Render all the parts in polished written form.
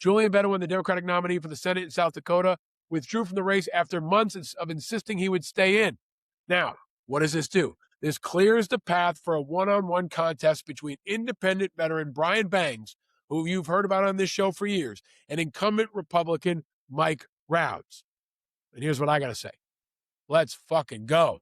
Julian Bedouin, the Democratic nominee for the Senate in South Dakota, withdrew from the race after months of insisting he would stay in. Now, what does this do? This clears the path for a one-on-one contest between independent veteran Brian Bengs, who you've heard about on this show for years, and incumbent Republican Mike Rounds. And here's what I got to say. Let's fucking go.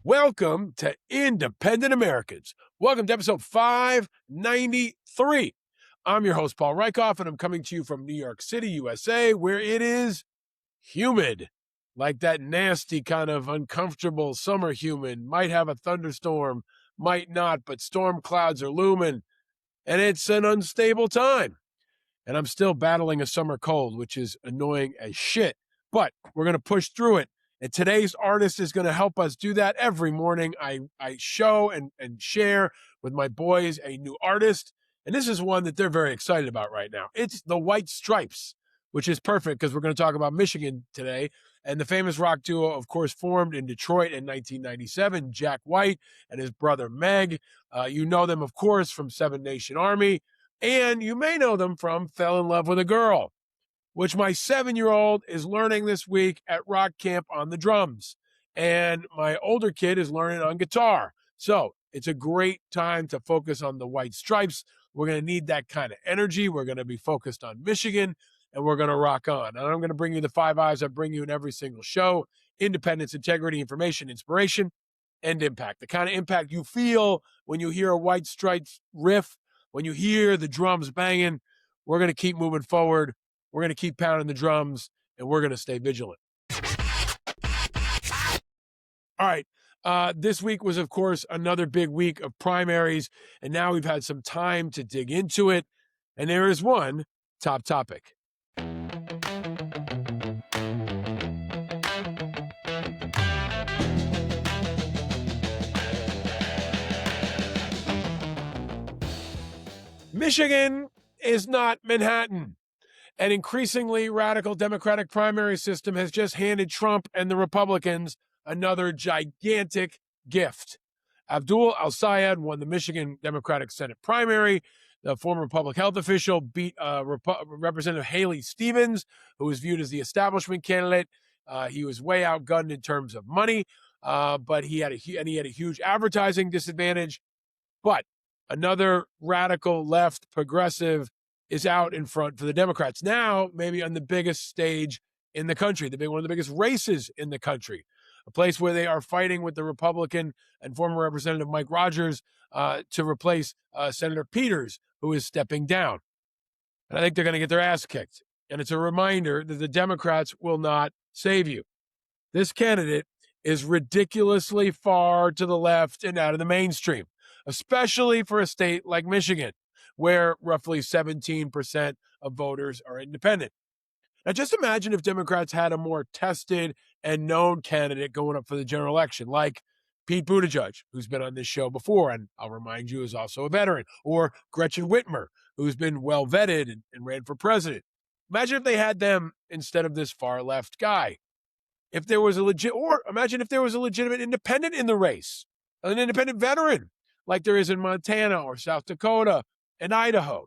Welcome to Independent Americans. Welcome to episode 593. I'm your host, Paul Rieckhoff, and I'm coming to you from New York City, USA, where it is humid, like that nasty kind of uncomfortable summer humid. Might have a thunderstorm, might not, but storm clouds are looming, and it's an unstable time. And I'm still battling a summer cold, which is annoying as shit, but we're going to push through it. And today's artist is going to help us do that. Every morning I show and share with my boys a new artist. And this is one that they're very excited about right now. It's the White Stripes, which is perfect because we're going to talk about Michigan today. And the famous rock duo, of course, formed in Detroit in 1997, Jack White and his brother Meg. You know them, of course, from Seven Nation Army. And you may know them from Fell in Love with a Girl, which my 7-year-old is learning this week at rock camp on the drums. And my older kid is learning on guitar. So it's a great time to focus on the White Stripes. We're going to need that kind of energy. We're going to be focused on Michigan, and we're going to rock on. And I'm going to bring you the 5 I's I bring you in every single show: independence, integrity, information, inspiration, and impact. The kind of impact you feel when you hear a White Stripes riff, when you hear the drums banging. We're going to keep moving forward. We're going to keep pounding the drums, and we're going to stay vigilant. All right. This week was, of course, another big week of primaries, and now we've had some time to dig into it. And there is one top topic. Michigan is not Manhattan. An increasingly radical Democratic primary system has just handed Trump and the Republicans another gigantic gift. Abdul El-Sayed won the Michigan Democratic Senate primary. The former public health official beat Representative Haley Stevens, who was viewed as the establishment candidate. He was way outgunned in terms of money, but he had a huge advertising disadvantage. But another radical left progressive is out in front for the Democrats now, maybe on the biggest stage in the country, one of the biggest races in the country, a place where they are fighting with the Republican and former Representative Mike Rogers to replace Senator Peters, who is stepping down. And I think they're going to get their ass kicked. And it's a reminder that the Democrats will not save you. This candidate is ridiculously far to the left and out of the mainstream, especially for a state like Michigan, where roughly 17% of voters are independent. Now, just imagine if Democrats had a more tested and known candidate going up for the general election, like Pete Buttigieg, who's been on this show before, and I'll remind you is also a veteran, or Gretchen Whitmer, who's been well vetted and ran for president. Imagine if they had them instead of this far left guy. Imagine if there was a legitimate independent in the race, an independent veteran, like there is in Montana or South Dakota and Idaho.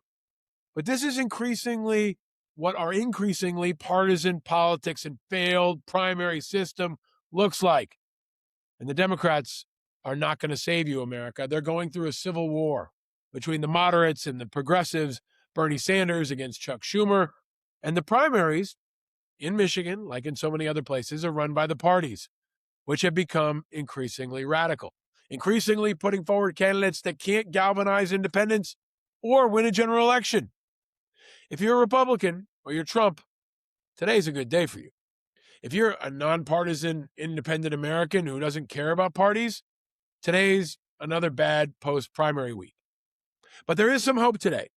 But this is increasingly partisan politics and failed primary system looks like. And the Democrats are not going to save you, America. They're going through a civil war between the moderates and the progressives, Bernie Sanders against Chuck Schumer. And the primaries in Michigan, like in so many other places, are run by the parties, which have become increasingly radical, increasingly putting forward candidates that can't galvanize independents or win a general election. If you're a Republican or you're Trump, today's a good day for you. If you're a nonpartisan, independent American who doesn't care about parties, today's another bad post-primary week. But there is some hope today.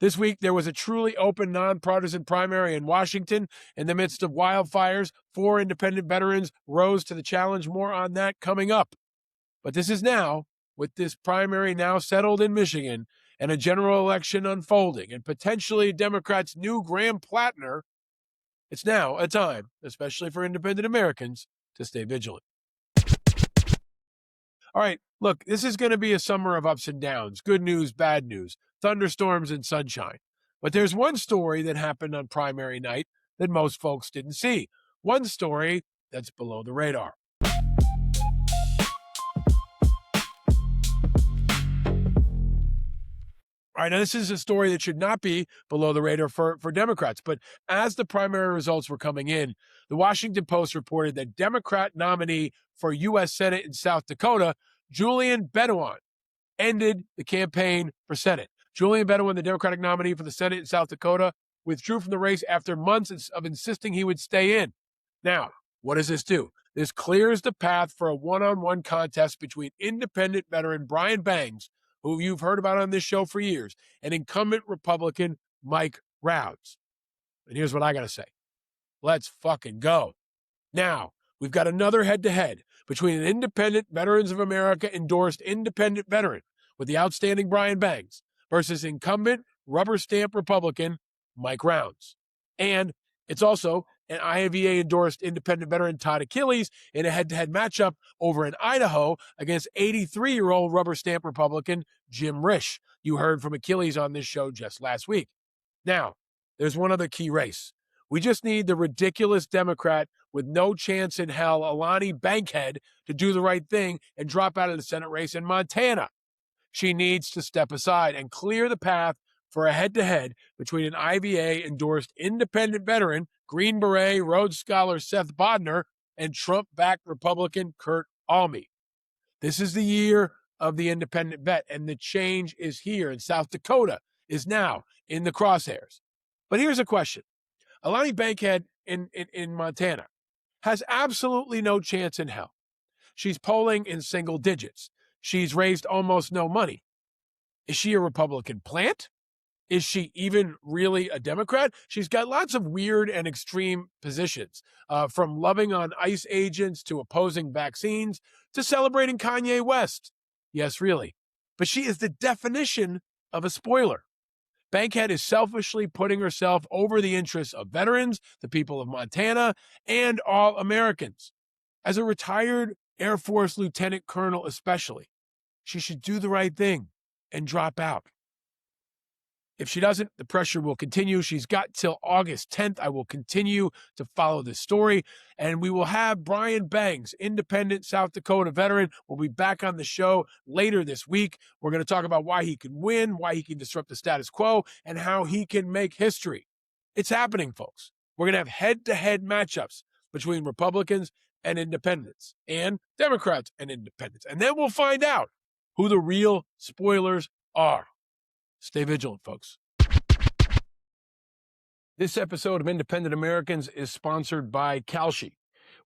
This week, there was a truly open, nonpartisan primary in Washington. In the midst of wildfires, 4 independent veterans rose to the challenge. More on that coming up. But this is now, with this primary now settled in Michigan and a general election unfolding, and potentially Democrats' new Graham Plattner It's now a time, especially for independent Americans, to stay vigilant. All right, look, this is going to be a summer of ups and downs, good news, bad news, thunderstorms and sunshine. But there's one story that happened on primary night that most folks didn't see. One story that's below the radar. All right, now this is a story that should not be below the radar for Democrats. But as the primary results were coming in, the Washington Post reported that Democrat nominee for U.S. Senate in South Dakota, Julian Bedouin, ended the campaign for Senate. Julian Bedouin, the Democratic nominee for the Senate in South Dakota, withdrew from the race after months of insisting he would stay in. Now, what does this do? This clears the path for a one-on-one contest between independent veteran Brian Bengs, who you've heard about on this show for years, and incumbent Republican Mike Rounds. And here's what I got to say. Let's fucking go. Now, we've got another head-to-head between an independent Veterans of America endorsed independent veteran with the outstanding Brian Bengs versus incumbent rubber stamp Republican Mike Rounds. And it's also an IVA-endorsed independent veteran Todd Achilles in a head-to-head matchup over in Idaho against 83-year-old rubber stamp Republican Jim Risch. You heard from Achilles on this show just last week. Now, there's one other key race. We just need the ridiculous Democrat with no chance in hell, Alani Bankhead, to do the right thing and drop out of the Senate race in Montana. She needs to step aside and clear the path for a head-to-head between an IVA-endorsed independent veteran, Green Beret Rhodes Scholar Seth Bodnar, and Trump-backed Republican Kurt Almy. This is the year of the independent vet, and the change is here. And South Dakota is now in the crosshairs. But here's a question. Alani Bankhead in Montana has absolutely no chance in hell. She's polling in single digits. She's raised almost no money. Is she a Republican plant? Is she even really a Democrat? She's got lots of weird and extreme positions, from loving on ICE agents to opposing vaccines to celebrating Kanye West. Yes, really. But she is the definition of a spoiler. Bankhead is selfishly putting herself over the interests of veterans, the people of Montana, and all Americans. As a retired Air Force lieutenant colonel especially, she should do the right thing and drop out. If she doesn't, the pressure will continue. She's got till August 10th. I will continue to follow this story, and we will have Brian Bengs, independent South Dakota veteran, will be back on the show later this week. We're going to talk about why he can win, why he can disrupt the status quo, and how he can make history. It's happening, folks. We're going to have head-to-head matchups between Republicans and independents, and Democrats and independents. And then we'll find out who the real spoilers are. Stay vigilant, folks. This episode of Independent Americans is sponsored by Kalshi.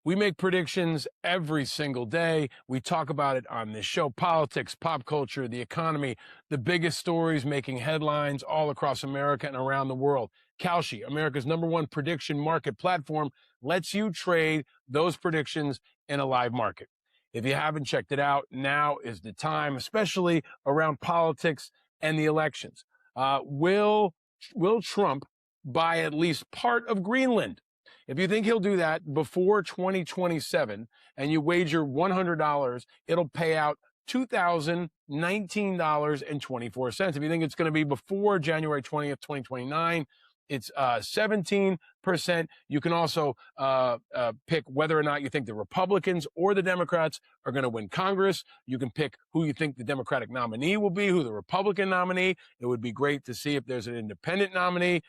We make predictions every single day. We talk about it on this show. Politics, pop culture, the economy, the biggest stories making headlines all across America and around the world. Kalshi, America's #1 prediction market platform, lets you trade those predictions in a live market. If you haven't checked it out, now is the time, especially around politics and the elections. Will Trump buy at least part of Greenland? If you think he'll do that before 2027 and you wager $100, it'll pay out $2,019.24. If you think it's going to be before January 20th, 2029, it's 17%. You can also pick whether or not you think the Republicans or the Democrats are going to win Congress. You can pick who you think the Democratic nominee will be, who the Republican nominee. It would be great to see if there's an independent nominee.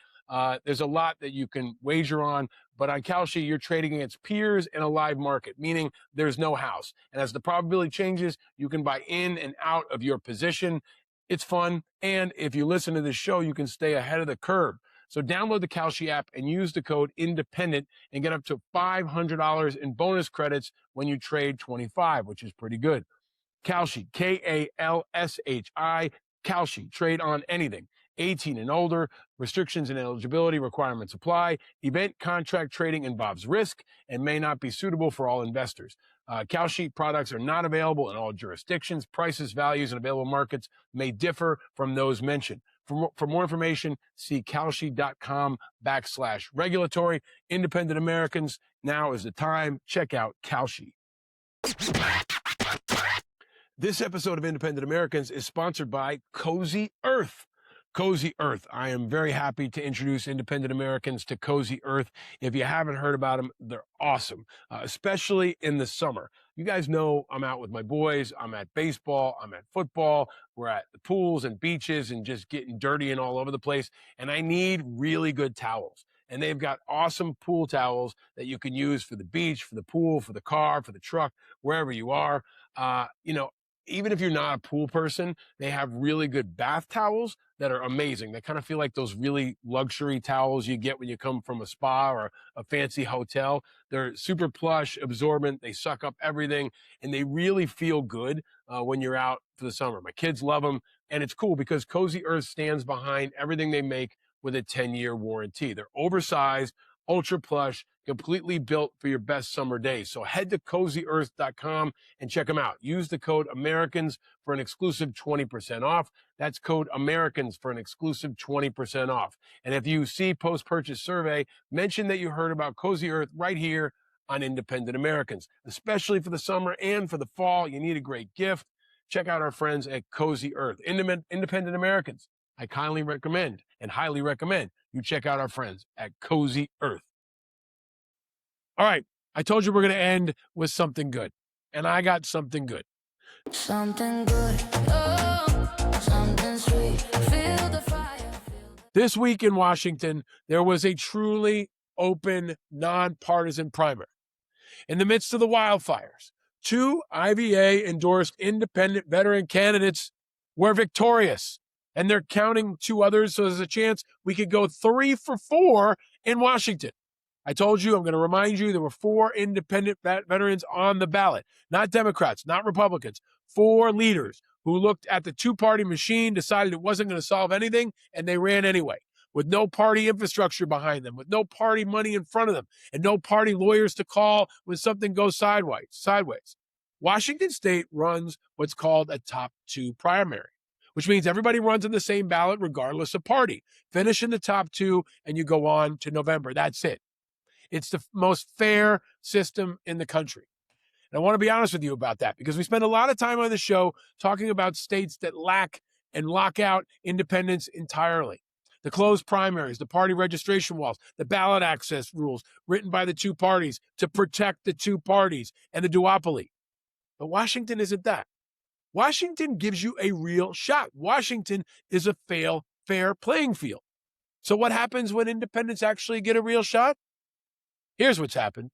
There's a lot that you can wager on, but on Kalshi, you're trading against peers in a live market, meaning there's no house. And as the probability changes, you can buy in and out of your position. It's fun. And if you listen to this show, you can stay ahead of the curve. So download the Kalshi app and use the code INDEPENDENT and get up to $500 in bonus credits when you trade 25, which is pretty good. Kalshi, Kalshi, Kalshi, trade on anything. 18 and older, restrictions and eligibility requirements apply. Event contract trading involves risk and may not be suitable for all investors. Kalshi products are not available in all jurisdictions. Prices, values, and available markets may differ from those mentioned. For more information, see kalshi.com/regulatory. Independent Americans, now is the time. Check out Kalshi. This episode of Independent Americans is sponsored by Cozy Earth. Cozy Earth. I am very happy to introduce Independent Americans to Cozy Earth. If you haven't heard about them, they're awesome, especially in the summer. You guys know I'm out with my boys. I'm at baseball. I'm at football. We're at the pools and beaches and just getting dirty and all over the place. And I need really good towels. And they've got awesome pool towels that you can use for the beach, for the pool, for the car, for the truck, wherever you are. Even if you're not a pool person, they have really good bath towels that are amazing. They kind of feel like those really luxury towels you get when you come from a spa or a fancy hotel. They're super plush, absorbent. They suck up everything, and they really feel good when you're out for the summer. My kids love them, and it's cool because Cozy Earth stands behind everything they make with a 10-year warranty. They're oversized, ultra plush, completely built for your best summer days. So head to CozyEarth.com and check them out. Use the code Americans for an exclusive 20% off. That's code Americans for an exclusive 20% off. And if you see post-purchase survey, mention that you heard about Cozy Earth right here on Independent Americans. Especially for the summer and for the fall, you need a great gift. Check out our friends at Cozy Earth. Independent Americans, I kindly recommend and highly recommend you check out our friends at Cozy Earth. All right, I told you we're going to end with something good, and I got something good. Something good, oh, something sweet, feel the fire. This week in Washington, there was a truly open, nonpartisan primary. In the midst of the wildfires, 2 IVA-endorsed independent veteran candidates were victorious, and they're counting 2 others, so there's a chance we could go 3 for 4 in Washington. I told you, I'm going to remind you, there were 4 independent veterans on the ballot, not Democrats, not Republicans, 4 leaders who looked at the 2-party machine, decided it wasn't going to solve anything, and they ran anyway, with no party infrastructure behind them, with no party money in front of them, and no party lawyers to call when something goes sideways. Washington State runs what's called a top 2 primary, which means everybody runs on the same ballot regardless of party. Finish in the top 2, and you go on to November. That's it. It's the most fair system in the country. And I want to be honest with you about that because we spend a lot of time on the show talking about states that lack and lock out independence entirely. The closed primaries, the party registration walls, the ballot access rules written by the 2 parties to protect the 2 parties and the duopoly. But Washington isn't that. Washington gives you a real shot. Washington is a fair playing field. So what happens when independents actually get a real shot? Here's what's happened.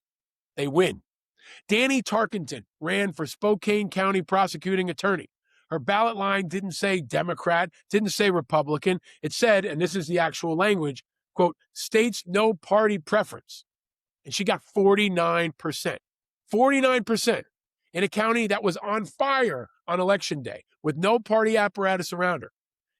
They win. Danny Tarkenton ran for Spokane County prosecuting attorney. Her ballot line didn't say Democrat, didn't say Republican. It said, and this is the actual language, quote, states no party preference. And she got 49%. 49% in a county that was on fire on election day with no party apparatus around her.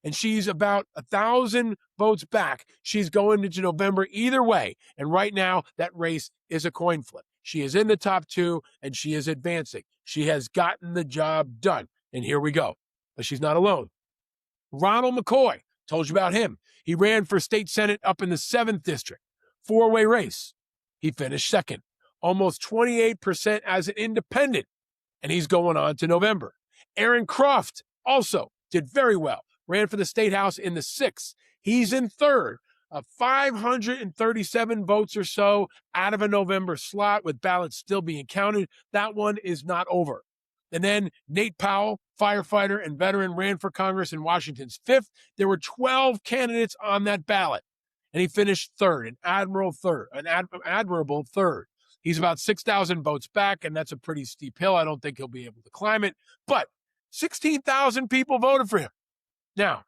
And she's about 1,000 votes back. She's going into November either way. And right now, that race is a coin flip. She is in the top 2, and she is advancing. She has gotten the job done. And here we go. But she's not alone. Ronald McCoy, told you about him. He ran for state senate up in the 7th district. 4-way race. He finished second. Almost 28% as an independent. And he's going on to November. Aaron Croft also did very well. Ran for the state house in the 6th. He's in 3rd. 537 votes or so out of a November slot with ballots still being counted. That one is not over. And then Nate Powell, firefighter and veteran, ran for Congress in Washington's 5th. There were 12 candidates on that ballot, and he finished 3rd, an admirable 3rd. He's about 6,000 votes back, and that's a pretty steep hill. I don't think he'll be able to climb it, but 16,000 people voted for him. Now,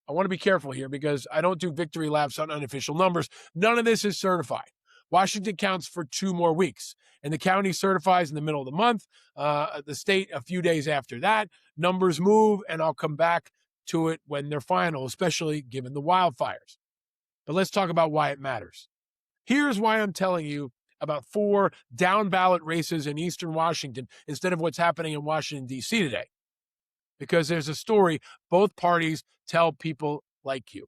I want to be careful here because I don't do victory laps on unofficial numbers. None of this is certified. Washington counts for 2 more weeks, and the county certifies in the middle of the month, the state a few days after that. Numbers move, and I'll come back to it when they're final, especially given the wildfires. But let's talk about why it matters. Here's why I'm telling you about 4 down-ballot races in eastern Washington instead of what's happening in Washington, D.C. today. Because there's a story both parties tell people like you.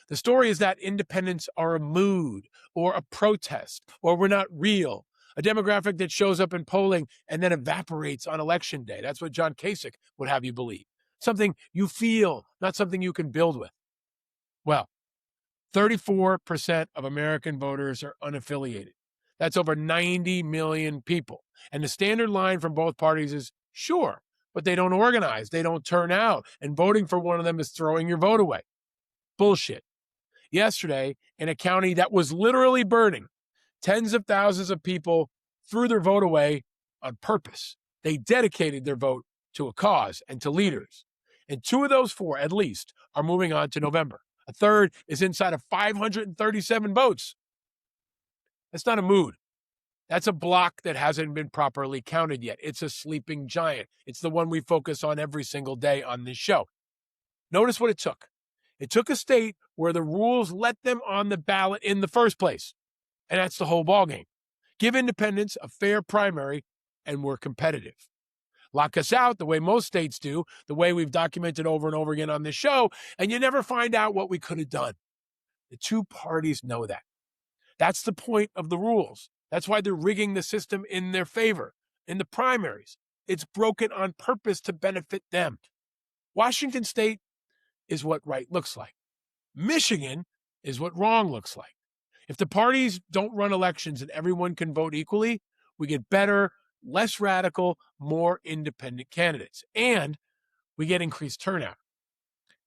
The story is that independents are a mood or a protest or we're not real, a demographic that shows up in polling and then evaporates on election day. That's what John Kasich would have you believe. Something you feel, not something you can build with. Well, 34% of American voters are unaffiliated. That's over 90 million people. And the standard line from both parties is, sure, but they don't organize, they don't turn out, and voting for one of them is throwing your vote away. Bullshit. Yesterday, in a county that was literally burning, tens of thousands of people threw their vote away on purpose. They dedicated their vote to a cause and to leaders. And 2 of those 4, at least, are moving on to November. A third is inside of 537 votes. That's not a mood. That's a block that hasn't been properly counted yet. It's a sleeping giant. It's the one we focus on every single day on this show. Notice what it took. It took a state where the rules let them on the ballot in the first place. And that's the whole ballgame. Give independents a fair primary, and we're competitive. Lock us out the way most states do, the way we've documented over and over again on this show, and you never find out what we could have done. The 2 parties know that. That's the point of the rules. That's why they're rigging the system in their favor. In the primaries, it's broken on purpose to benefit them. Washington State is what right looks like. Michigan is what wrong looks like. If the parties don't run elections and everyone can vote equally, we get better, less radical, more independent candidates. And we get increased turnout,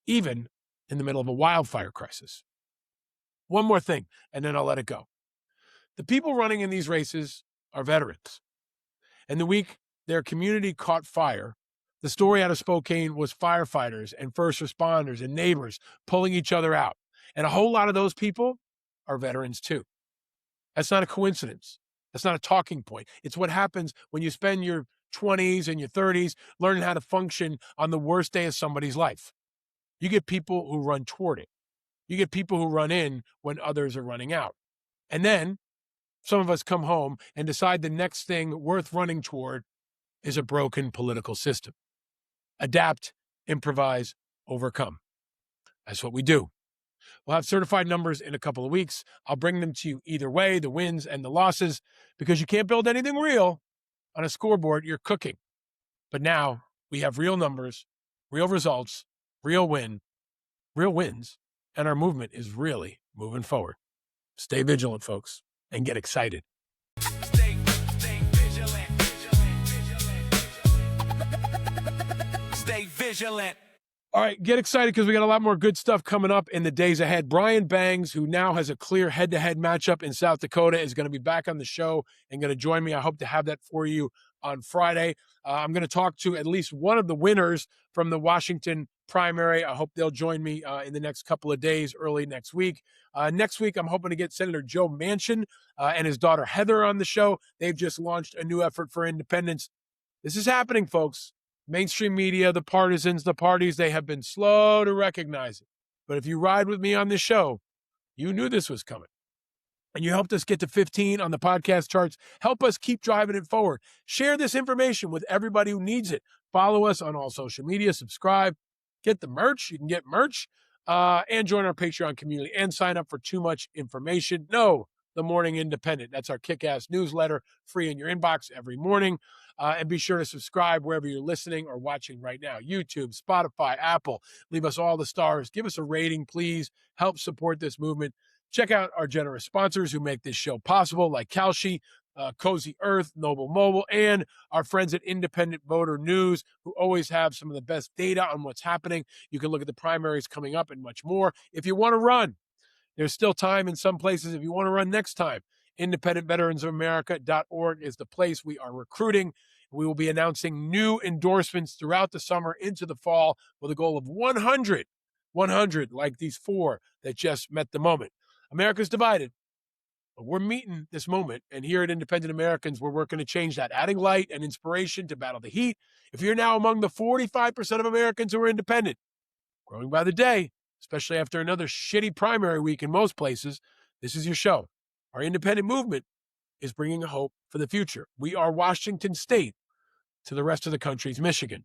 even in the middle of a wildfire crisis. One more thing, and then I'll let it go. The people running in these races are veterans. And the week their community caught fire, the story out of Spokane was firefighters and first responders and neighbors pulling each other out. And a whole lot of those people are veterans too. That's not a coincidence. That's not a talking point. It's what happens when you spend your 20s and your 30s learning how to function on the worst day of somebody's life. You get people who run toward it. You get people who run in when others are running out. And then some of us come home and decide the next thing worth running toward is a broken political system. Adapt, improvise, overcome. That's what we do. We'll have certified numbers in a couple of weeks. I'll bring them to you either way, the wins and the losses, because you can't build anything real on a scoreboard. You're cooking. But now we have real numbers, real results, real wins, and our movement is really moving forward. Stay vigilant, folks, and get excited. Stay vigilant. Stay vigilant. All right, get excited because we got a lot more good stuff coming up in the days ahead. Brian Bengs, who now has a clear head-to-head matchup in South Dakota, is going to be back on the show and going to join me. I hope to have that for you on Friday. I'm going to talk to at least one of the winners from the Washington primary. I hope they'll join me in the next couple of days, early next week. Next week, I'm hoping to get Senator Joe Manchin and his daughter Heather on the show. They've just launched a new effort for independence. This is happening, folks. Mainstream media, the partisans, the parties, they have been slow to recognize it. But if you ride with me on this show, you knew this was coming. And you helped us get to 15 on the podcast charts. Help us keep driving it forward. Share this information with everybody who needs it. Follow us on all social media. Subscribe. Get the merch. You can get merch. And join our Patreon community. And sign up for Too Much Information. No, The Morning Independent. That's our kick-ass newsletter, free in your inbox every morning. And be sure to subscribe wherever you're listening or watching right now. YouTube, Spotify, Apple. Leave us all the stars. Give us a rating, please. Help support this movement. Check out our generous sponsors who make this show possible, like Kalshi, Cozy Earth, Noble Mobile, and our friends at Independent Voter News, who always have some of the best data on what's happening. You can look at the primaries coming up and much more. If you want to run, there's still time in some places. If you want to run next time, independentveteransofamerica.org is the place. We are recruiting. We will be announcing new endorsements throughout the summer into the fall with a goal of 100 like these 4 that just met the moment. America's divided, but we're meeting this moment. And here at Independent Americans, we're working to change that, adding light and inspiration to battle the heat. If you're now among the 45% of Americans who are independent, growing by the day, especially after another shitty primary week in most places, this is your show. Our independent movement is bringing a hope for the future. We are Washington State to the rest of the country's Michigan.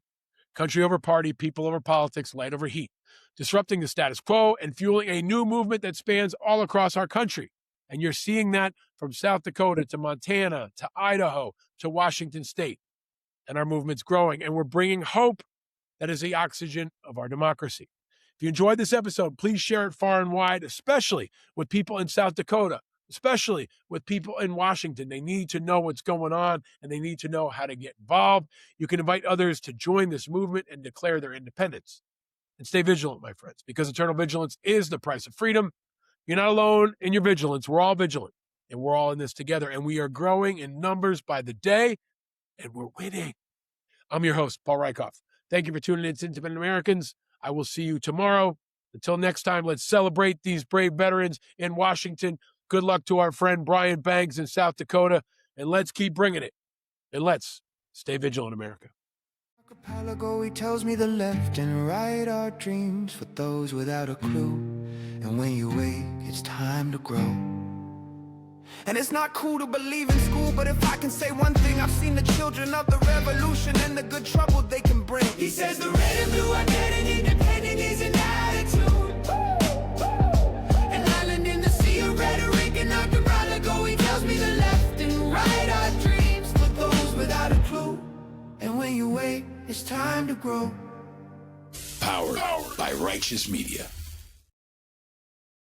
Country over party, people over politics, light over heat. disrupting the status quo and fueling a new movement that spans all across our country. And you're seeing that from South Dakota to Montana to Idaho to Washington State. And our movement's growing, and we're bringing hope that is the oxygen of our democracy. If you enjoyed this episode, please share it far and wide, especially with people in South Dakota, especially with people in Washington. They need to know what's going on, and they need to know how to get involved. You can invite others to join this movement and declare their independence. And stay vigilant, my friends, because eternal vigilance is the price of freedom. You're not alone in your vigilance. We're all vigilant, and we're all in this together, and we are growing in numbers by the day, and we're winning. I'm your host, Paul Rieckhoff. Thank you for tuning in to Independent Americans. I will see you tomorrow. Until next time, let's celebrate these brave veterans in Washington. Good luck to our friend Brian Bengs in South Dakota, and let's keep bringing it. And let's stay vigilant, America. Archipelago, he tells me the left and right are dreams for those without a clue. And when you wake, it's time to grow. And it's not cool to believe in school, but if I can say one thing, I've seen the children of the revolution and the good trouble they can bring. He says the red and blue are dead and independent is an attitude. An island in the sea of rhetoric and archipelago, he tells me the left and right are dreams for those without a clue. And when you wake, it's time to grow. Powered by Righteous Media.